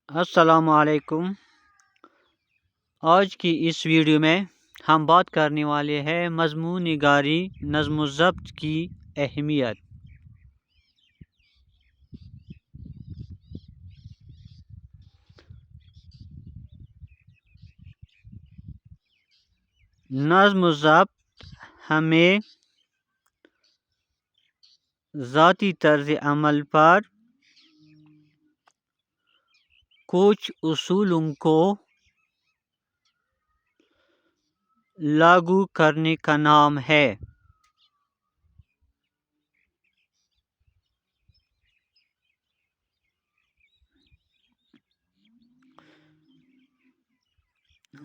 السلام علیکم۔ آج کی اس ویڈیو میں ہم بات کرنے والے ہیں مضمون نگاری نظم و ضبط کی اہمیت۔ نظم و ضبط ہمیں ذاتی طرز عمل پر کچھ اصولوں کو لاگو کرنے کا نام ہے۔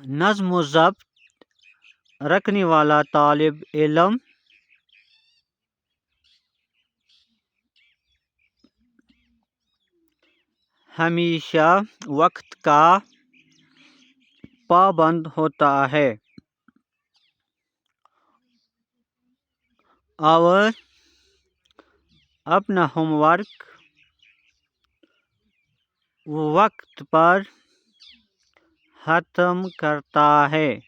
نظم و ضبط رکھنے والا طالب علم ہمیشہ وقت کا پابند ہوتا ہے اور اپنا ہوم ورک وقت پر ختم کرتا ہے۔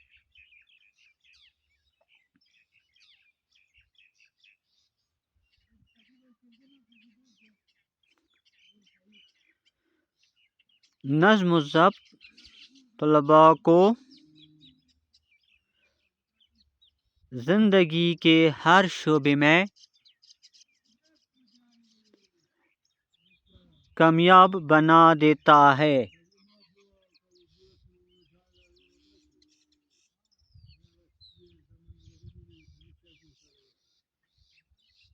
نظم و ضبط طلباء کو زندگی کے ہر شعبے میں کامیاب بنا دیتا ہے۔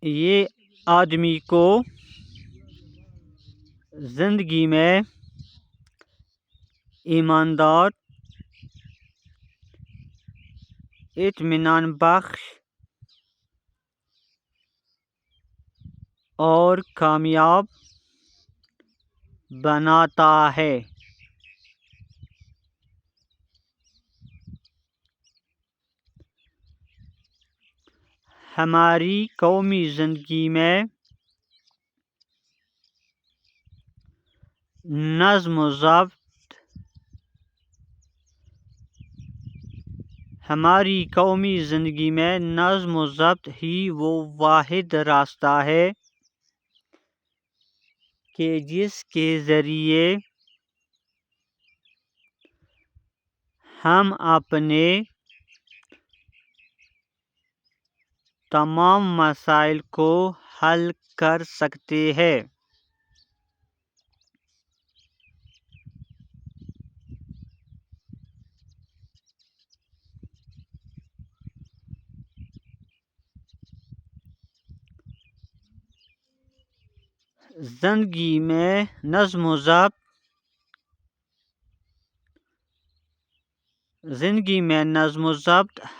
یہ آدمی کو زندگی میں ایماندار، اطمینان بخش اور کامیاب بناتا ہے۔ ہماری قومی زندگی میں نظم و ضبط ہی وہ واحد راستہ ہے کہ جس کے ذریعے ہم اپنے تمام مسائل کو حل کر سکتے ہیں۔ زندگی میں نظم و ضبط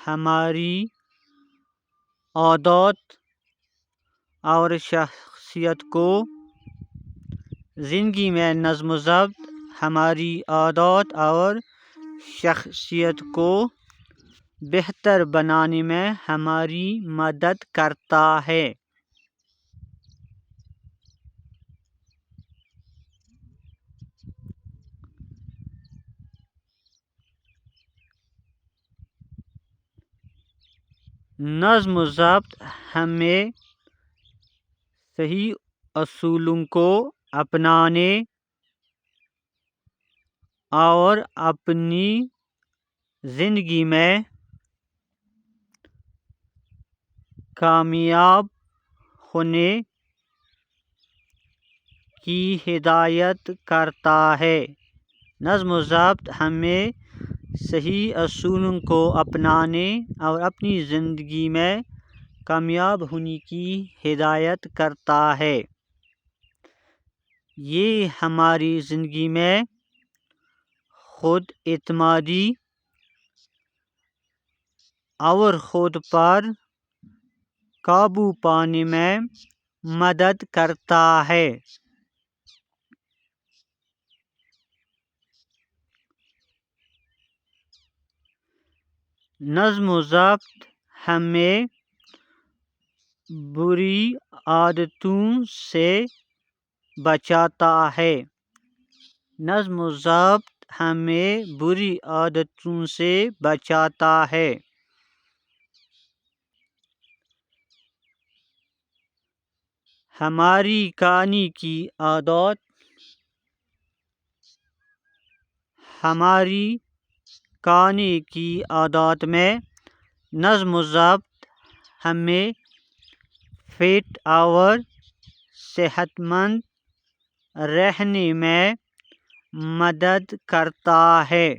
ہماری عادات اور شخصیت کو بہتر بنانے میں ہماری مدد کرتا ہے۔ نظم و ضبط ہمیں صحیح اصولوں کو اپنانے اور اپنی زندگی میں کامیاب ہونے کی ہدایت کرتا ہے۔ نظم و ضبط ہمیں صحیح اصولوں کو اپنانے اور اپنی زندگی میں کامیاب ہونے کی ہدایت کرتا ہے۔ یہ ہماری زندگی میں خود اعتمادی اور خود پر قابو پانے میں مدد کرتا ہے۔ نظم و ضبط ہمیں بری عادتوں سے بچاتا ہے۔ نظم و ضبط ہمیں بری عادتوں سے بچاتا ہے۔ ہماری کھانے کی عادات میں نظم و ضبط ہمیں فٹ اور صحت مند رہنے میں مدد کرتا ہے۔